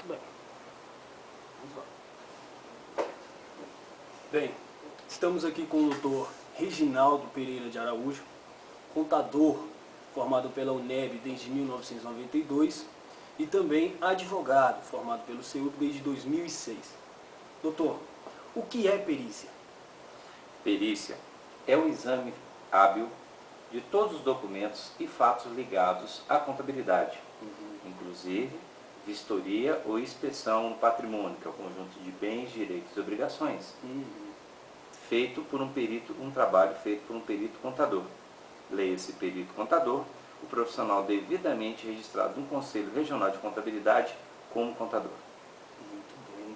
Muito bem. Vamos lá. Bem, estamos aqui com o doutor Reginaldo Pereira de Araújo, contador formado pela UNEB desde 1992 e também advogado formado pelo CEUP desde 2006. Doutor, o que é perícia? Perícia é o exame hábil de todos os documentos e fatos ligados à contabilidade, inclusive vistoria ou inspeção no patrimônio, que é o conjunto de bens, direitos e obrigações, feito por um perito, um trabalho feito por um perito contador. Leia-se perito contador, o profissional devidamente registrado no Conselho Regional de Contabilidade como contador. Muito bem.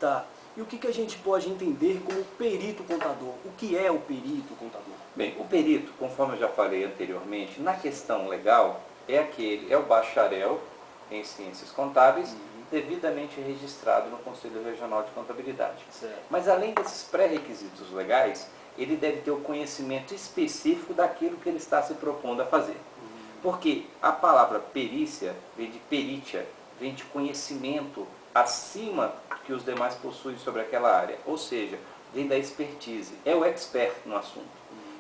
Tá. E o que a gente pode entender como perito contador? O que é o perito contador? Bem, o perito, conforme eu já falei anteriormente, na questão legal, é o bacharel em ciências contábeis, devidamente registrado no Conselho Regional de Contabilidade. Certo. Mas além desses pré-requisitos legais, ele deve ter o conhecimento específico daquilo que ele está se propondo a fazer. Porque a palavra perícia vem de peritia, vem de conhecimento acima que os demais possuem sobre aquela área, ou seja, vem da expertise, é o expert no assunto.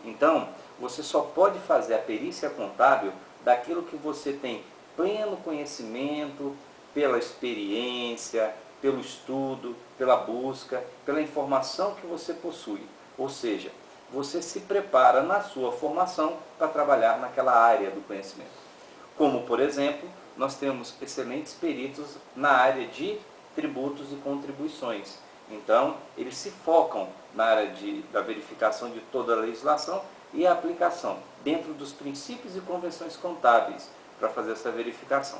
Então, você só pode fazer a perícia contábil daquilo que você tem pleno conhecimento, pela experiência, pelo estudo, pela busca, pela informação que você possui. Ou seja, você se prepara na sua formação para trabalhar naquela área do conhecimento. Como, por exemplo, nós temos excelentes peritos na área de tributos e contribuições. Então, eles se focam na área da verificação de toda a legislação e a aplicação dentro dos princípios e convenções contábeis para fazer essa verificação.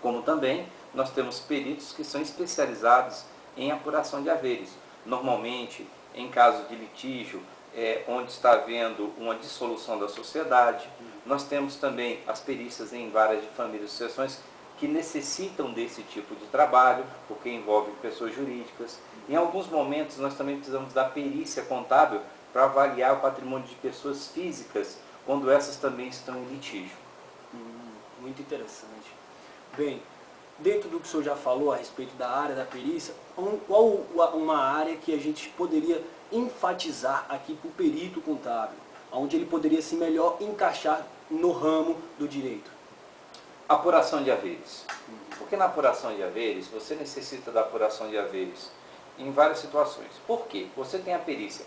Como também nós temos peritos que são especializados em apuração de haveres. Normalmente, em caso de litígio, onde está havendo uma dissolução da sociedade, nós temos também as perícias em varas de família e sucessões que necessitam desse tipo de trabalho, porque envolve pessoas jurídicas. Em alguns momentos, nós também precisamos da perícia contábil para avaliar o patrimônio de pessoas físicas, quando essas também estão em litígio. Muito interessante. Bem, dentro do que o senhor já falou a respeito da área da perícia, qual uma área que a gente poderia enfatizar aqui para o perito contábil, onde ele poderia se melhor encaixar no ramo do direito? Apuração de haveres. Porque na apuração de haveres, você necessita da apuração de haveres em várias situações. Por quê? Você tem a perícia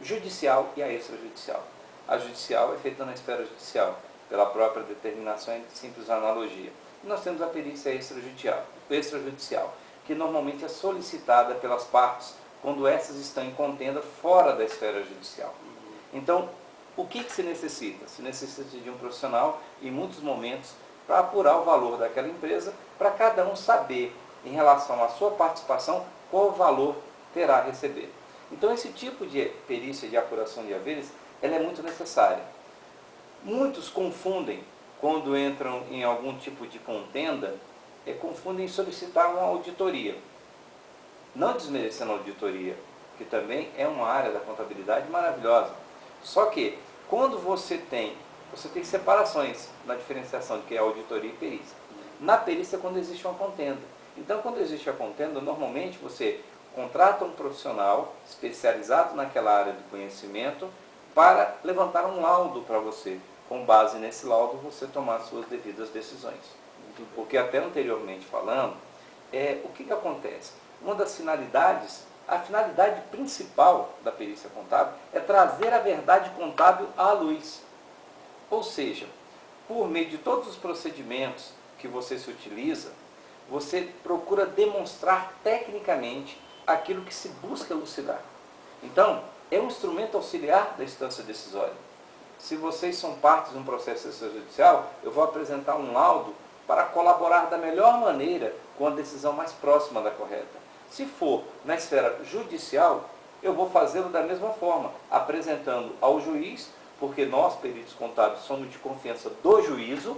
judicial e a extrajudicial. A judicial é feita na esfera judicial, pela própria determinação e simples analogia. E nós temos a perícia extrajudicial, que normalmente é solicitada pelas partes quando essas estão em contenda fora da esfera judicial. Então, o que se necessita? Se necessita de um profissional, em muitos momentos, para apurar o valor daquela empresa, para cada um saber, em relação à sua participação, qual valor terá a receber. Então, esse tipo de perícia de apuração de haveres, ela é muito necessária. Muitos confundem, quando entram em algum tipo de contenda, confundem solicitar uma auditoria. Não desmerecendo a auditoria, que também é uma área da contabilidade maravilhosa. Só que, quando você tem separações na diferenciação de que é auditoria e perícia. Na perícia, quando existe uma contenda. Então, quando existe a contenda, normalmente você contrata um profissional especializado naquela área do conhecimento para levantar um laudo para você. Com base nesse laudo, você tomar suas devidas decisões. Porque até anteriormente falando, o que acontece? Uma das finalidades, a finalidade principal da perícia contábil é trazer a verdade contábil à luz. Ou seja, por meio de todos os procedimentos que você se utiliza, você procura demonstrar tecnicamente aquilo que se busca elucidar. Então, é um instrumento auxiliar da instância decisória. Se vocês são partes de um processo extrajudicial, eu vou apresentar um laudo para colaborar da melhor maneira com a decisão mais próxima da correta. Se for na esfera judicial, eu vou fazê-lo da mesma forma, apresentando ao juiz, porque nós, peritos contábeis, somos de confiança do juízo,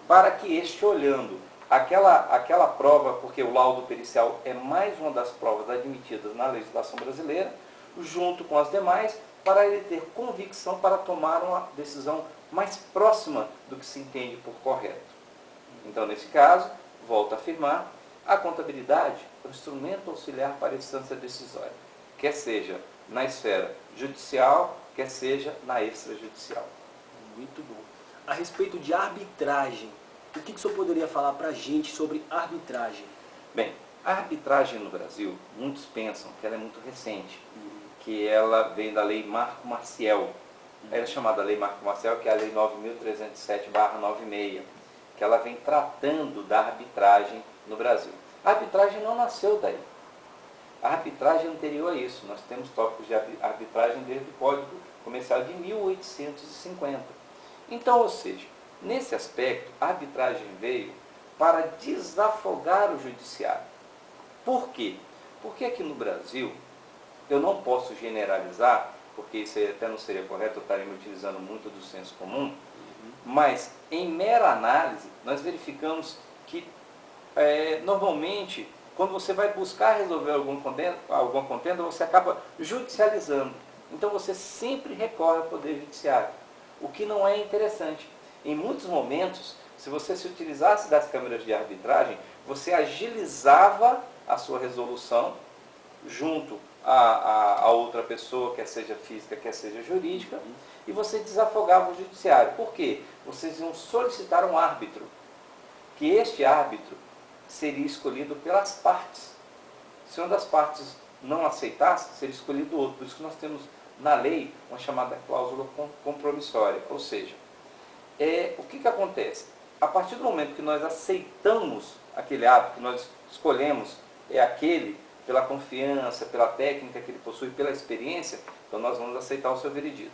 para que este, olhando aquela prova, porque o laudo pericial é mais uma das provas admitidas na legislação brasileira, junto com as demais, para ele ter convicção para tomar uma decisão mais próxima do que se entende por correto. Então, nesse caso, volto a afirmar, A contabilidade é um instrumento auxiliar para a instância decisória, quer seja na esfera judicial, quer seja na extrajudicial. Muito bom. A respeito de arbitragem, o que o senhor poderia falar para a gente sobre arbitragem? Bem, a arbitragem no Brasil, muitos pensam que ela é muito recente, que ela vem da Lei Marco Maciel. Ela é chamada Lei Marco Maciel, que é a Lei 9.307/96, que ela vem tratando da arbitragem no Brasil. A arbitragem não nasceu daí. A arbitragem anterior a isso, nós temos tópicos de arbitragem desde o Código Comercial de 1850. Então, ou seja, nesse aspecto, a arbitragem veio para desafogar o judiciário. Por quê? Porque aqui no Brasil, eu não posso generalizar, porque isso até não seria correto, eu estaria me utilizando muito do senso comum, mas em mera análise, nós verificamos que normalmente, quando você vai buscar resolver alguma contenda, você acaba judicializando. Então você sempre recorre ao Poder Judiciário, o que não é interessante. Em muitos momentos, se você se utilizasse das câmeras de arbitragem, você agilizava a sua resolução junto a outra pessoa, quer seja física, quer seja jurídica, e você desafogava o judiciário. Por quê? Vocês iam solicitar um árbitro, que este árbitro seria escolhido pelas partes. Se uma das partes não aceitasse, seria escolhido outro. Por isso que nós temos na lei uma chamada cláusula compromissória. Ou seja, o que acontece? A partir do momento que nós aceitamos aquele árbitro, que nós escolhemos aquele pela confiança, pela técnica que ele possui, pela experiência, então nós vamos aceitar o seu veredito.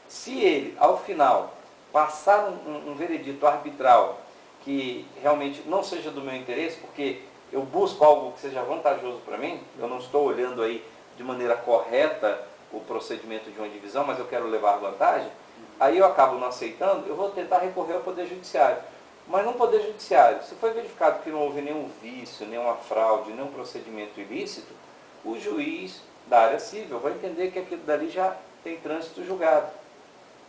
Se ele, ao final, passar um veredito arbitral que realmente não seja do meu interesse, porque eu busco algo que seja vantajoso para mim, eu não estou olhando aí de maneira correta o procedimento de uma divisão, mas eu quero levar vantagem, aí eu acabo não aceitando, eu vou tentar recorrer ao Poder Judiciário. Mas no Poder Judiciário, se foi verificado que não houve nenhum vício, nenhuma fraude, nenhum procedimento ilícito, o juiz da área civil vai entender que aquilo dali já tem trânsito julgado.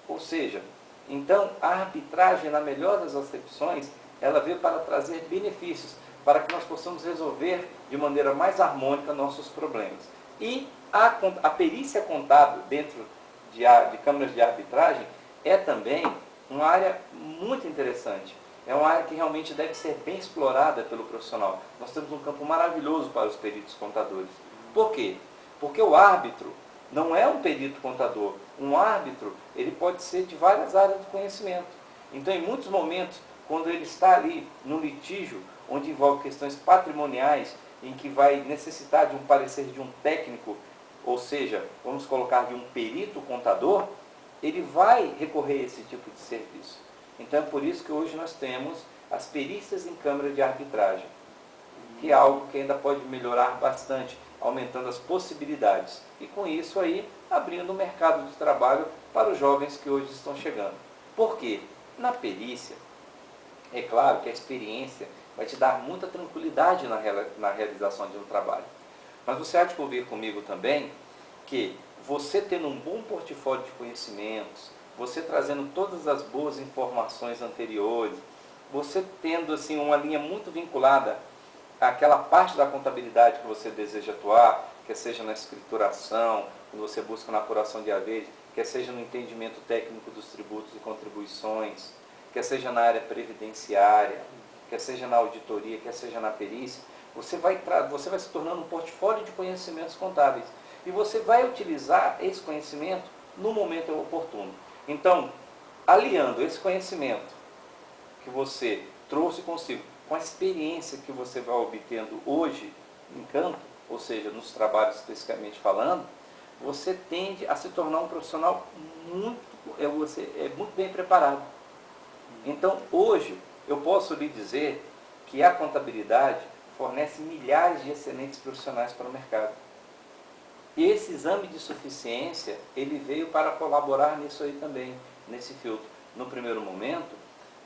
Ou seja, então a arbitragem, na melhor das acepções, ela veio para trazer benefícios, para que nós possamos resolver de maneira mais harmônica nossos problemas. E a perícia contábil dentro de câmaras de arbitragem é também uma área muito interessante. É uma área que realmente deve ser bem explorada pelo profissional. Nós temos um campo maravilhoso para os peritos contadores. Por quê? Porque o árbitro não é um perito contador. Um árbitro, ele pode ser de várias áreas do conhecimento. Então, em muitos momentos, quando ele está ali no litígio, onde envolve questões patrimoniais, em que vai necessitar de um parecer de um técnico, ou seja, vamos colocar de um perito contador, ele vai recorrer a esse tipo de serviço. Então é por isso que hoje nós temos as perícias em câmara de arbitragem, que é algo que ainda pode melhorar bastante, aumentando as possibilidades. E com isso aí, abrindo o mercado de trabalho para os jovens que hoje estão chegando. Por quê? Na perícia, é claro que a experiência vai te dar muita tranquilidade na realização de um trabalho. Mas você há de convir comigo também que você tendo um bom portfólio de conhecimentos, você trazendo todas as boas informações anteriores, você tendo assim uma linha muito vinculada àquela parte da contabilidade que você deseja atuar, quer seja na escrituração, quando você busca na apuração de haveres, quer seja no entendimento técnico dos tributos e contribuições, quer seja na área previdenciária, quer seja na auditoria, quer seja na perícia, você vai se tornando um portfólio de conhecimentos contábeis. E você vai utilizar esse conhecimento no momento oportuno. Então, aliando esse conhecimento que você trouxe consigo com a experiência que você vai obtendo hoje em campo, ou seja, nos trabalhos especificamente falando, você tende a se tornar um profissional muito bem preparado. Então, hoje, eu posso lhe dizer que a contabilidade fornece milhares de excelentes profissionais para o mercado. E esse exame de suficiência, ele veio para colaborar nisso aí também, nesse filtro. No primeiro momento,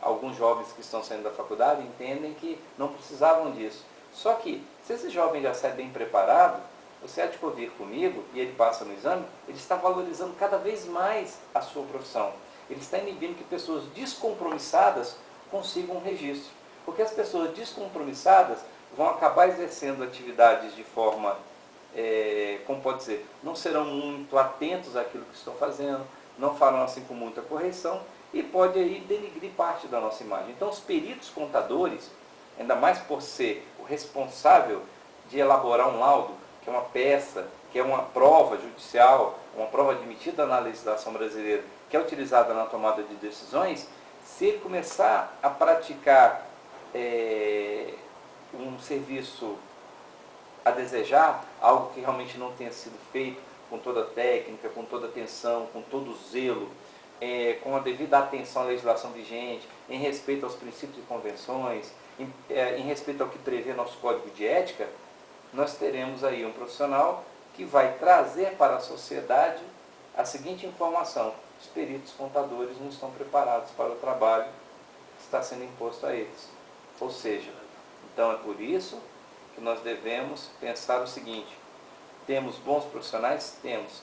alguns jovens que estão saindo da faculdade entendem que não precisavam disso. Só que, se esse jovem já sai bem preparado, você há de convir comigo, e ele passa no exame, ele está valorizando cada vez mais a sua profissão. Ele está inibindo que pessoas descompromissadas consigam um registro. Porque as pessoas descompromissadas vão acabar exercendo atividades de forma, como pode dizer, não serão muito atentos àquilo que estão fazendo, não farão assim com muita correção e pode aí denigrir parte da nossa imagem. Então os peritos contadores, ainda mais por ser o responsável de elaborar um laudo, que é uma peça, que é uma prova judicial, uma prova admitida na legislação brasileira, que é utilizada na tomada de decisões, se ele começar a praticar um serviço a desejar, algo que realmente não tenha sido feito com toda a técnica, com toda a atenção, com todo o zelo, com a devida atenção à legislação vigente, em respeito aos princípios e convenções, em respeito ao que prevê nosso Código de Ética, nós teremos aí um profissional que vai trazer para a sociedade a seguinte informação: os peritos contadores não estão preparados para o trabalho que está sendo imposto a eles. Ou seja, então é por isso que nós devemos pensar o seguinte: temos bons profissionais? Temos.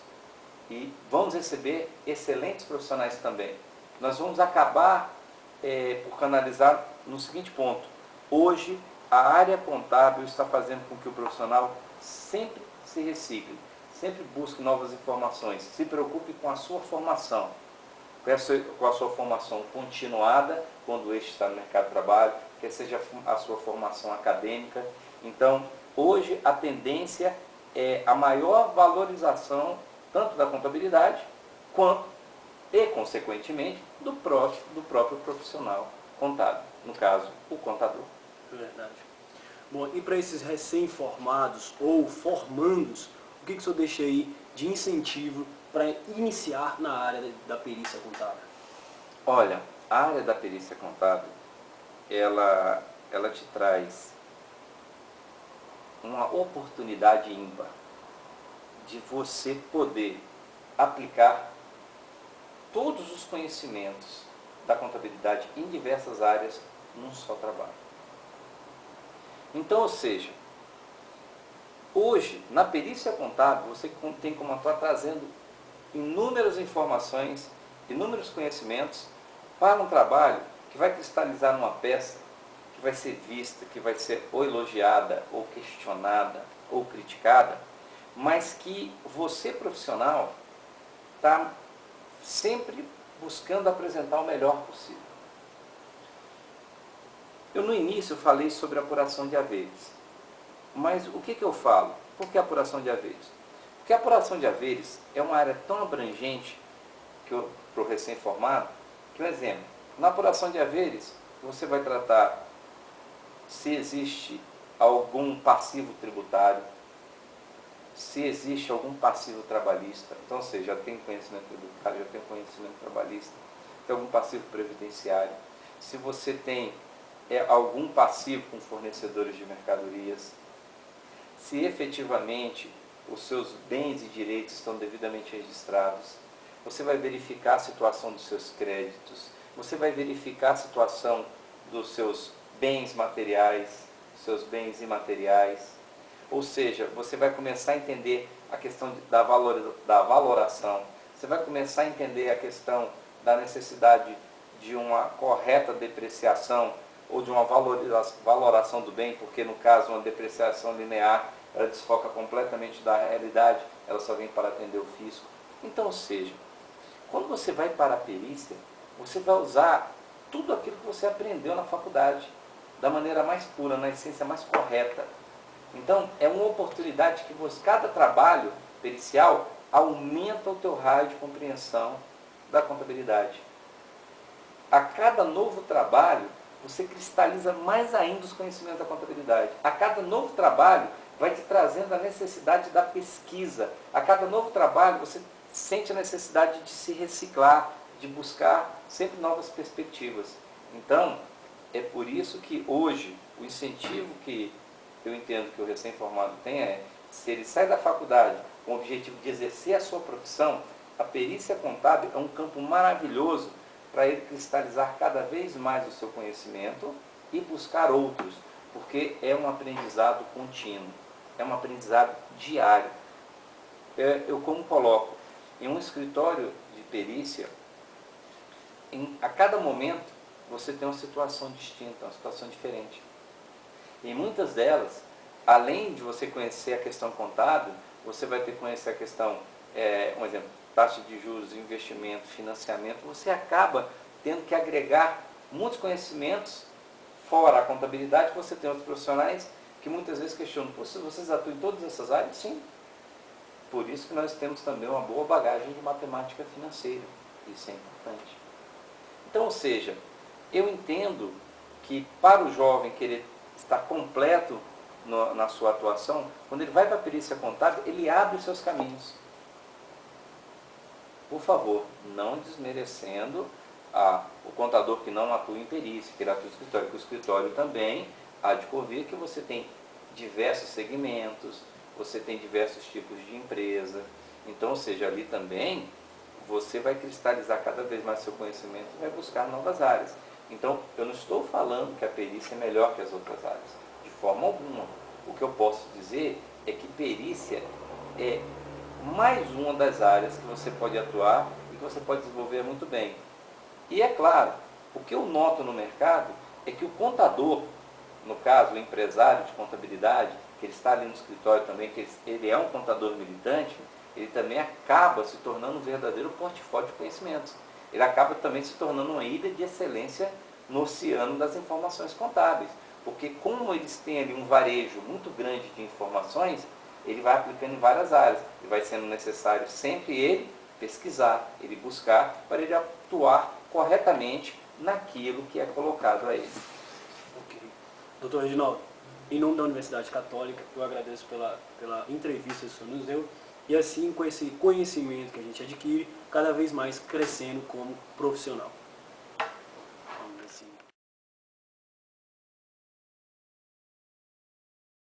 E vamos receber excelentes profissionais também. Nós vamos acabar por canalizar no seguinte ponto: hoje a área contábil está fazendo com que o profissional sempre se recicle, sempre busque novas informações, se preocupe com a sua formação, com a sua formação continuada, quando este está no mercado de trabalho, quer seja a sua formação acadêmica. Então, hoje a tendência é a maior valorização tanto da contabilidade quanto, e consequentemente, do próprio profissional contábil, no caso, o contador. Verdade. Bom, e para esses recém-formados ou formandos, o que o senhor deixa aí de incentivo para iniciar na área da perícia contábil? Olha, a área da perícia contábil, ela te traz uma oportunidade ímpar de você poder aplicar todos os conhecimentos da contabilidade em diversas áreas num só trabalho. Então, ou seja, hoje, na perícia contábil, você tem como atuar trazendo inúmeras informações, inúmeros conhecimentos para um trabalho que vai cristalizar numa peça que vai ser vista, que vai ser ou elogiada, ou questionada, ou criticada, mas que você, profissional, está sempre buscando apresentar o melhor possível. Eu no início falei sobre apuração de haveres, mas o que eu falo? Por que apuração de haveres? Porque a apuração de haveres é uma área tão abrangente para o recém-formado, que um exemplo, na apuração de haveres você vai tratar se existe algum passivo tributário, se existe algum passivo trabalhista, então, ou seja, já tem conhecimento tributário, já tem conhecimento trabalhista, tem algum passivo previdenciário, se você tem algum passivo com fornecedores de mercadorias, se efetivamente os seus bens e direitos estão devidamente registrados, você vai verificar a situação dos seus créditos, você vai verificar a situação dos seus bens materiais, seus bens imateriais, ou seja, você vai começar a entender a questão da valoração, você vai começar a entender a questão da necessidade de uma correta depreciação ou de uma valoração do bem, porque no caso uma depreciação linear, ela desfoca completamente da realidade, ela só vem para atender o fisco. Então, ou seja, quando você vai para a perícia, você vai usar tudo aquilo que você aprendeu na faculdade, da maneira mais pura, na essência mais correta. Então, é uma oportunidade que cada trabalho pericial aumenta o teu raio de compreensão da contabilidade. A cada novo trabalho, você cristaliza mais ainda os conhecimentos da contabilidade. A cada novo trabalho, vai te trazendo a necessidade da pesquisa. A cada novo trabalho, você sente a necessidade de se reciclar, de buscar sempre novas perspectivas. Então, é por isso que hoje, o incentivo que eu entendo que o recém-formado tem se ele sai da faculdade com o objetivo de exercer a sua profissão, a perícia contábil é um campo maravilhoso para ele cristalizar cada vez mais o seu conhecimento e buscar outros, porque é um aprendizado contínuo, é um aprendizado diário. Eu como coloco, em um escritório de perícia, a cada momento você tem uma situação distinta, uma situação diferente. E muitas delas, além de você conhecer a questão contábil, você vai ter que conhecer a questão, um exemplo, taxa de juros, investimento, financiamento, você acaba tendo que agregar muitos conhecimentos, fora a contabilidade, você tem outros profissionais que muitas vezes questionam, vocês atuam em todas essas áreas? Sim. Por isso que nós temos também uma boa bagagem de matemática financeira. Isso é importante. Então, ou seja, eu entendo que para o jovem querer estar completo na sua atuação, quando ele vai para a perícia contábil, ele abre os seus caminhos. Por favor, não desmerecendo o contador que não atua em perícia, que ele atua em escritório, porque o escritório também há de convir que você tem diversos segmentos, você tem diversos tipos de empresa. Então, ou seja, ali também você vai cristalizar cada vez mais seu conhecimento e vai buscar novas áreas. Então, eu não estou falando que a perícia é melhor que as outras áreas, de forma alguma. O que eu posso dizer é que perícia é mais uma das áreas que você pode atuar e que você pode desenvolver muito bem. E é claro, o que eu noto no mercado é que o contador, no caso o empresário de contabilidade, que ele está ali no escritório também, que ele é um contador militante, ele também acaba se tornando um verdadeiro portfólio de conhecimentos. Ele acaba também se tornando uma ilha de excelência no oceano das informações contábeis. Porque como eles têm ali um varejo muito grande de informações, ele vai aplicando em várias áreas. E vai sendo necessário sempre ele pesquisar, ele buscar, para ele atuar corretamente naquilo que é colocado a ele. Ok. Doutor Reginaldo, em nome da Universidade Católica, eu agradeço pela entrevista que o senhor nos deu. E assim, com esse conhecimento que a gente adquire, cada vez mais crescendo como profissional.